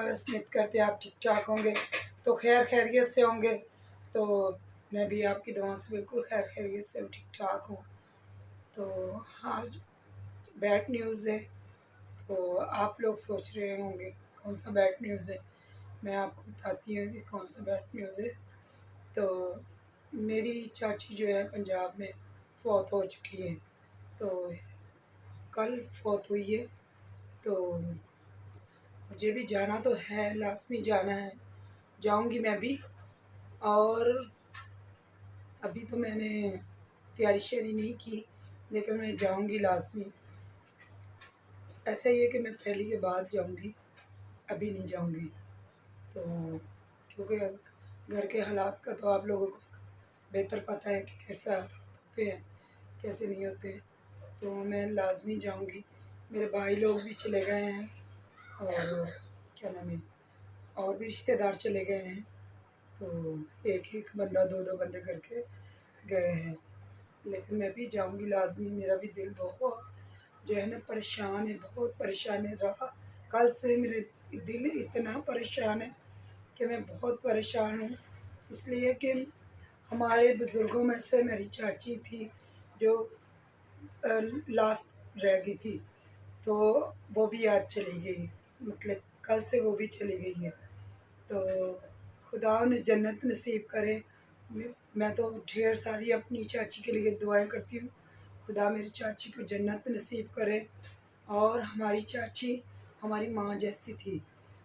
बस उम्मीद करते हैं आप ठीक ठाक होंगे, तो खैर खैरियत से होंगे। तो मैं भी आपकी दुआओं से बिल्कुल खैर खैरियत से ठीक ठाक हूँ। तो आज बैड न्यूज़ है, तो आप लोग सोच रहे होंगे कौन सा बैड न्यूज़ है। मैं आपको बताती हूँ कि कौन सा बैड न्यूज़ है। तो मेरी चाची जो है पंजाब में फ़ौत हो चुकी है। तो कल फ़ौत हुई है। तो मुझे भी जाना तो है, लाज़मी जाना है, जाऊँगी मैं भी। और अभी तो मैंने तैयारी श्यारी नहीं की, लेकिन मैं जाऊँगी लाज़मी। ऐसा ही है कि मैं पहली के बाद जाऊँगी, अभी नहीं जाऊँगी। तो क्योंकि घर के हालात का तो आप लोगों को बेहतर पता है कि कैसे हालात होते हैं, कैसे नहीं होते। तो मैं लाज़मी जाऊँगी। मेरे भाई लोग भी चले गए हैं और क्या नाम है, और भी रिश्तेदार चले गए हैं। तो एक-एक बंदा, 2-2 बंदे करके गए हैं। लेकिन मैं भी जाऊँगी लाज़मी। मेरा भी दिल बहुत जो है ना परेशान है, बहुत परेशान है रहा। कल से मेरे दिल इतना परेशान है कि मैं बहुत परेशान हूँ। इसलिए कि हमारे बुज़ुर्गों में से मेरी चाची थी जो लास्ट रह गई थी, तो वो भी आज चली गई। मतलब कल से वो भी चली गई है। तो खुदा उन्हें जन्नत नसीब करे। मैं तो ढेर सारी अपनी चाची के लिए दुआएँ करती हूँ। खुदा मेरी चाची को जन्नत नसीब करे। और हमारी चाची हमारी माँ जैसी थी।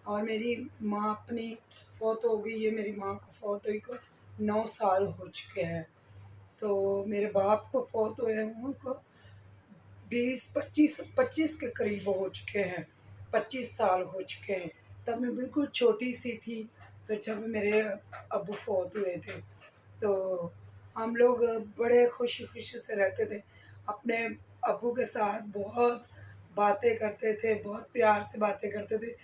और मेरी माँ अपनी फ़ौत हो गई है। मेरी माँ को फ़ौत हुई को 9 साल हो चुके हैं। तो मेरे बाप को फ़ौत हुए उनको 20-25 के करीब हो चुके हैं, 25 साल हो चुके हैं। तब मैं बिल्कुल छोटी-सी थी, तो जब मेरे अब्बू फ़ौत हुए थे, तो हम लोग बड़े खुशी-खुशी से रहते थे। अपने अब्बू के साथ बहुत बातें करते थे, बहुत प्यार से बातें करते थे।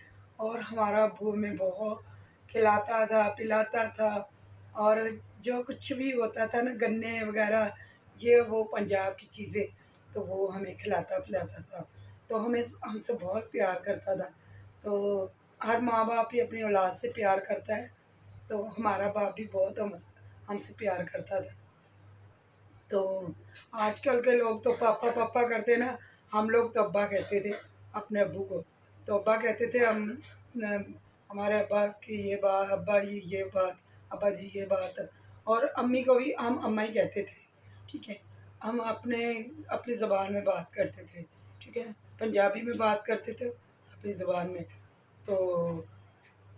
और हमारा अब्बू हमें बहुत खिलाता था, पिलाता था। और जो कुछ भी होता था ना, गन्ने वग़ैरह, ये वो पंजाब की चीज़ें, तो वो हमें खिलाता-पिलाता था। तो हमें हमसे बहुत प्यार करता था। तो हर माँ-बाप ही अपनी औलाद से प्यार करता है, तो हमारा बाप भी बहुत हमसे प्यार करता था। तो आजकल के लोग तो पापा पापा करते ना, हम लोग तो अब्बा कहते थे अपने अब्बू को। तो अब्बा कहते थे हम हमारे अब्बा की ये बात, अब्बा ये बात, अब्बा जी ये बात। और अम्मी को भी हम अम्मा ही कहते थे। ठीक है, हम अपने अपनी ज़बान में बात करते थे। ठीक है, पंजाबी में बात करते थे अपनी ज़बान में। तो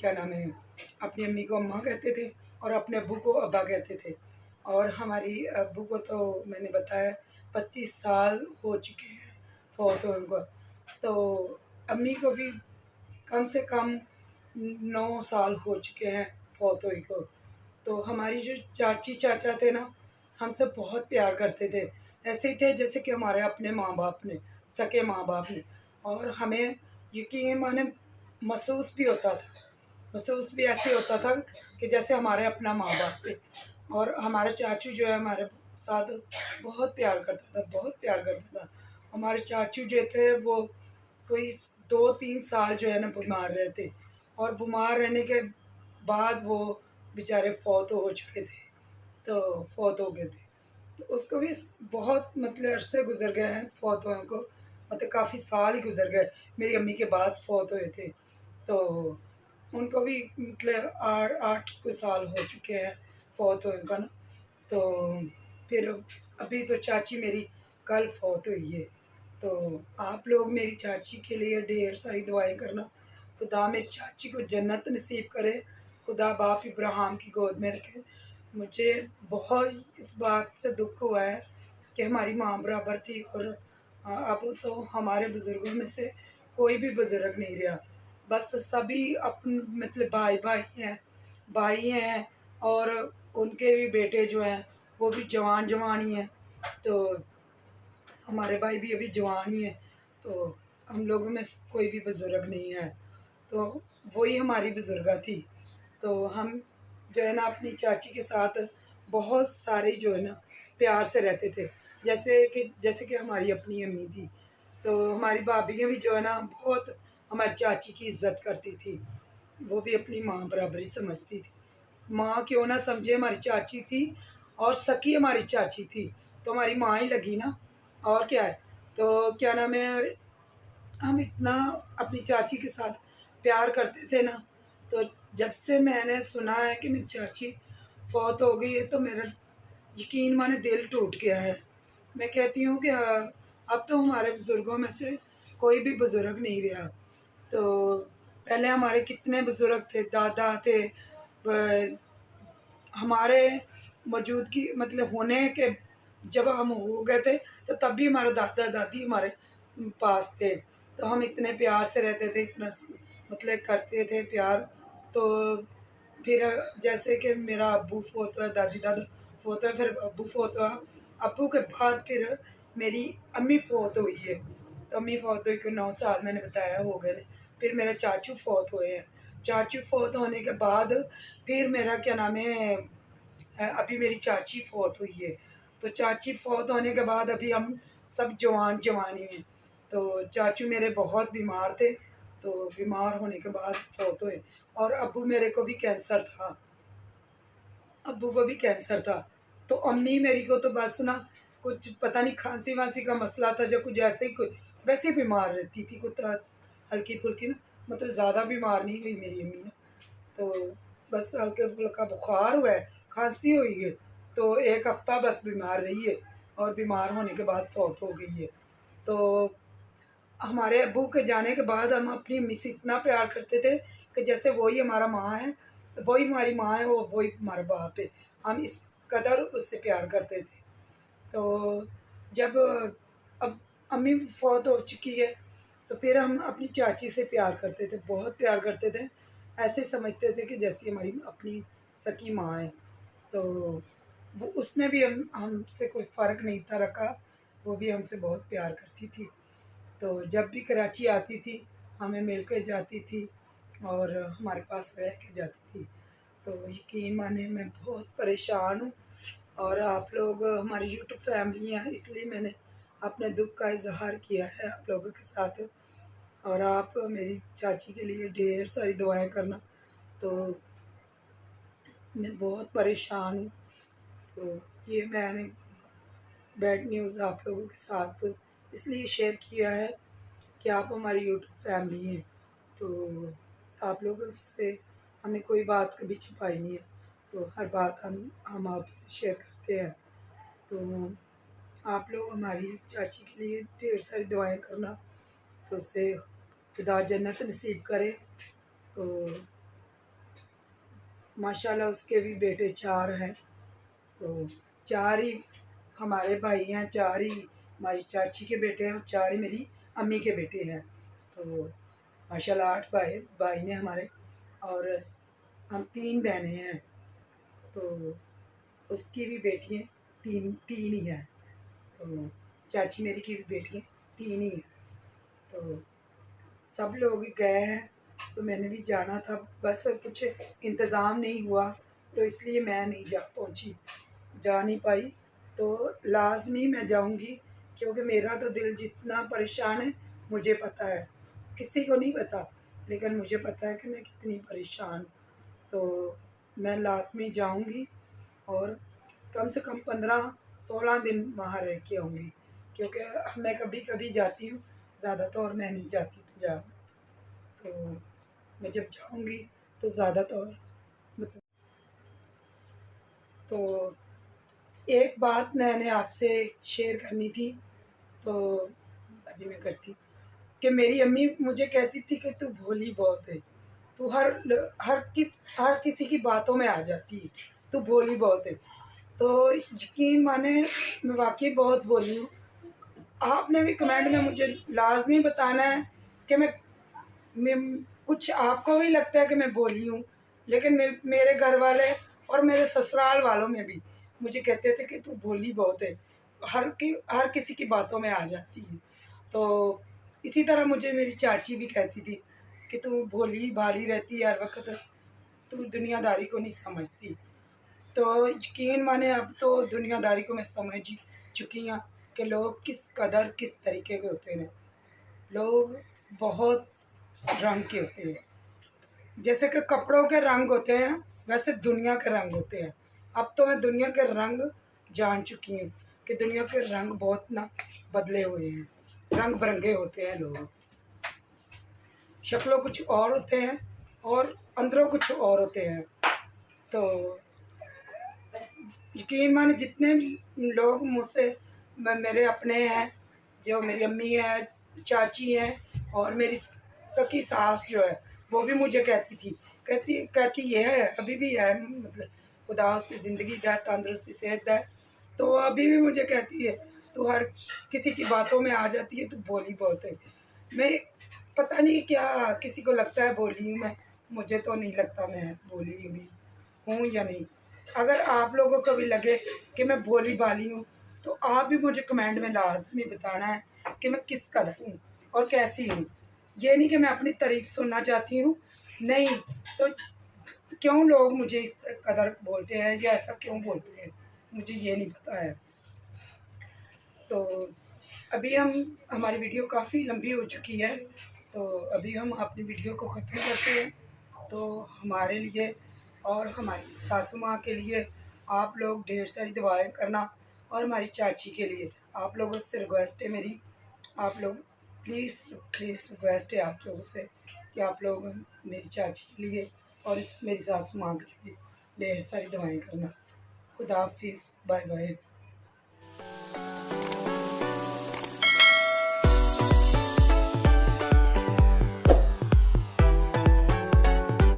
क्या नाम है, अपनी अम्मी को अम्मा कहते थे और अपने अब्बू को अब्बा कहते थे। और हमारी अब्बू को तो मैंने बताया 25 साल हो चुके हैं फ़ौत हुए उनको। तो अम्मी को भी कम से कम 9 साल हो चुके हैं फ़ौत हुई को। तो हमारी जो चाची चाचा थे ना, हमसे बहुत प्यार करते थे। ऐसे ही थे जैसे कि हमारे अपने माँ-बाप ने, सगे माँ-बाप ने। और हमें यकीन माने महसूस भी होता था। महसूस भी ऐसे होता था कि जैसे हमारे अपना माँ-बाप थे। और हमारा चाचू जो है हमारे साथ बहुत प्यार करता था, बहुत प्यार करता था। हमारे चाचू जो थे वो कोई 2-3 साल जो है ना बीमार रहे थे। और बीमार रहने के बाद वो बेचारे फ़ौत हो चुके थे, तो फ़ौत हो गए थे। तो उसको भी बहुत मतलब अरसे गुज़र गए हैं फ़ौत हुए को, मतलब काफ़ी साल ही गुज़र गए। मेरी अम्मी के बाद फ़ौत हुए थे। तो उनको भी मतलब 8 कुछ साल हो चुके हैं फ़ौत हुए को ना। तो फिर अभी तो चाची मेरी कल फ़ौत हुई है। तो आप लोग मेरी चाची के लिए ढेर सारी दुआएँ करना। खुदा मेरी चाची को जन्नत नसीब करे, खुदा बाप इब्राहिम की गोद में रखे। मुझे बहुत इस बात से दुःख हुआ है कि हमारी माँ बराबर थी। और अब तो हमारे बुज़ुर्गों में से कोई भी बुज़ुर्ग नहीं रहा। बस सभी मतलब भाई हैं। और उनके भी बेटे जो हैं वो भी जवान ही हैं। तो हमारे भाई भी अभी जवान ही हैं। तो हम लोगों में कोई भी बुज़ुर्ग नहीं है। तो वही हमारी बुज़ुर्गा थी। तो हम जो है ना अपनी चाची के साथ बहुत सारे जो है ना प्यार से रहते थे। जैसे कि हमारी अपनी अम्मी थी। तो हमारी भाभी भी जो है ना बहुत हमारी चाची की इज़्ज़त करती थी। वो भी अपनी माँ बराबर ही समझती थी। माँ क्यों ना समझे, हमारी चाची थी और सकी हमारी चाची थी, तो हमारी माँ ही लगी ना, और क्या है। तो क्या नाम है, हम इतना अपनी चाची के साथ प्यार करते थे ना, तो जब से मैंने सुना है कि मेरी चाची फौत हो गई है, तो मेरा यकीन माने दिल टूट गया है। मैं कहती हूँ कि अब तो हमारे बुज़ुर्गों में से कोई भी बुज़ुर्ग नहीं रहा। तो पहले हमारे कितने बुज़ुर्ग थे, दादा थे, हमारे मौजूदगी मतलब होने के, जब हम हो गए थे तो तब भी हमारे दादा दादी हमारे पास थे। तो हम इतने प्यार से रहते थे, इतना मतलब करते थे प्यार। तो फिर जैसे कि मेरा अब्बू फोत हुआ, दादी दादा फोत हुआ, फिर अब्बू फोत हुआ। अब्बू के बाद फिर मेरी अम्मी फोत हुई है। तो अम्मी फोत हुई को 9 साल मैंने बताया हो गए। फिर मेरे चाचू फोत हुए हैं। चाचू फोत होने के बाद फिर मेरा क्या नाम है, अभी मेरी चाची फ़ौत हुई है। तो चाची फ़ौत होने के बाद अभी हम सब जवान-जवान ही हैं। तो चाचू मेरे बहुत बीमार थे, तो बीमार होने के बाद फ़ौत हुए। और अब्बू मेरे को भी कैंसर था, अब्बू को भी कैंसर था। तो अम्मी मेरी को तो बस ना कुछ पता नहीं खाँसी-वाँसी का मसला था, जो कुछ ऐसे ही कोई वैसे ही बीमार रहती थी, कुछ हल्की-फुल्की ना, मतलब ज़्यादा बीमार नहीं हुई मेरी अम्मी ना। तो बस हल्का-फुल्का बुखार हुआ है, खाँसी हुई है, तो 1 हफ़्ता बस बीमार रही है और बीमार होने के बाद फ़ौत हो गई है। तो हमारे अब्बू के जाने के बाद हम अपनी अम्मी से इतना प्यार करते थे कि जैसे वही हमारा माँ है, वही हमारी माँ है, वो वही हमारा बाप है। हम इस कदर उससे प्यार करते थे। तो जब अब अम्मी फ़ौत हो चुकी है, तो फिर हम अपनी चाची से प्यार करते थे, बहुत प्यार करते थे। ऐसे समझते थे कि जैसे हमारी अपनी सगी माँ है। तो वो उसने भी हमसे कोई फ़र्क नहीं था रखा, वो भी हमसे बहुत प्यार करती थी। तो जब भी कराची आती थी, हमें मिल के जाती थी और हमारे पास रह के जाती थी। तो यकीन मानिए मैं बहुत परेशान हूँ, और आप लोग हमारी यूट्यूब फैमिली हैं, इसलिए मैंने अपने दुःख का इज़हार किया है आप लोगों के साथ। और आप मेरी चाची के लिए ढेर सारी दुआएँ करना। तो मैं बहुत परेशान हूँ। तो ये मैंने बैड न्यूज़ आप लोगों के साथ इसलिए शेयर किया है कि आप हमारी यूट्यूब फैमिली हैं। तो आप लोगों से हमने कोई बात कभी छुपाई नहीं है, तो हर बात हम आपसे शेयर करते हैं। तो आप लोग हमारी चाची के लिए ढेर सारी दुआएँ करना, तो उसे खुदा जन्नत नसीब करे। तो माशाल्लाह उसके भी बेटे 4 हैं, तो 4 ही हमारे भाई हैं, 4 ही हमारी चाची के बेटे हैं और 4 ही मेरी अम्मी के बेटे हैं। तो माशाल्लाह 8 भाई भाई ने हमारे, और हम 3 बहनें हैं। तो उसकी भी बेटियाँ 3 ही हैं। तो चाची मेरी की भी बेटियाँ 3 ही हैं। तो सब लोग गए हैं, तो मैंने भी जाना था, बस कुछ इंतज़ाम नहीं हुआ, तो इसलिए मैं नहीं जा पहुँची, जा नहीं पाई। तो लाज़मी मैं जाऊँगी, क्योंकि मेरा तो दिल जितना परेशान है मुझे पता है, किसी को नहीं पता, लेकिन मुझे पता है कि मैं कितनी परेशान हूँ। तो मैं लाज़मी जाऊँगी, और कम से कम 15-16 दिन वहाँ रह के आऊँगी, क्योंकि मैं कभी-कभी जाती हूँ, ज़्यादातर मैं नहीं जाती पंजाब। तो मैं जब जाऊँगी तो ज़्यादातर मतलब, तो एक बात मैंने आपसे शेयर करनी थी, तो अभी मैं करती, कि मेरी अम्मी मुझे कहती थी कि तू भोली बहुत है, तू हर किसी की बातों में आ जाती है, तू भोली बहुत है। तो यकीन माने मैं वाक़ई बहुत भोली हूँ। आपने भी कमेंट में मुझे लाज़मी बताना है कि मैं कुछ आपको भी लगता है कि मैं भोली हूँ, लेकिन मेरे घर वाले और मेरे ससुराल वालों में भी मुझे कहते थे कि तू भोली बहुत है, हर किसी की बातों में आ जाती है। तो इसी तरह मुझे मेरी चाची भी कहती थी कि तू भोली-भाली रहती है हर वक़्त, तू दुनियादारी को नहीं समझती। तो यकीन माने अब तो दुनियादारी को मैं समझ चुकी हूँ कि लोग किस कदर किस तरीके के होते हैं। लोग बहुत रंग के होते हैं। जैसे कि कपड़ों के रंग होते हैं, वैसे दुनिया के रंग होते हैं। अब तो मैं दुनिया के रंग जान चुकी हूँ कि दुनिया के रंग बहुत ना बदले हुए हैं, रंग बिरंगे होते हैं लोग, शक्लों कुछ और होते हैं और अंदरों कुछ और होते हैं। तो यकीन माने जितने भी लोग मुझसे मेरे अपने हैं, जो मेरी अम्मी है, चाची हैं और मेरी सखी सास जो है, वो भी मुझे कहती थी, कहती कहती ये है अभी भी है, मतलब खुदा से ज़िंदगी दे, तंदुरुस्ती सेहत दे, तो वो अभी भी मुझे कहती है तू हर किसी की बातों में आ जाती है, तू बोली बहुत है। मैं पता नहीं क्या किसी को लगता है बोली हूँ मैं, मुझे तो नहीं लगता मैं बोली भी हूँ या नहीं। अगर आप लोगों को भी लगे कि मैं भोली भाली हूँ, तो आप भी मुझे कमेंट में लाज़मी बताना है कि मैं किस कदर हूँ और कैसी हूँ। ये नहीं कि मैं अपनी तारीफ सुनना चाहती हूँ, नहीं, तो क्यों लोग मुझे इस कदर बोलते हैं या ऐसा क्यों बोलते हैं, मुझे ये नहीं पता है। तो अभी हमारी वीडियो काफ़ी लंबी हो चुकी है, तो अभी हम अपनी वीडियो को ख़त्म करते हैं। तो हमारे लिए और हमारी सासू माँ के लिए आप लोग ढेर सारी दुआएं करना, और हमारी चाची के लिए आप लोगों से रिक्वेस्ट है मेरी, आप लोग प्लीज़ प्लीज़ रिक्वेस्ट है आप लोगों से कि आप लोग मेरी चाची के लिए और मेरी सासू माँ के लिए ढेर सारी दुआएं करना। खुदा हाफिज़, बाय बाय।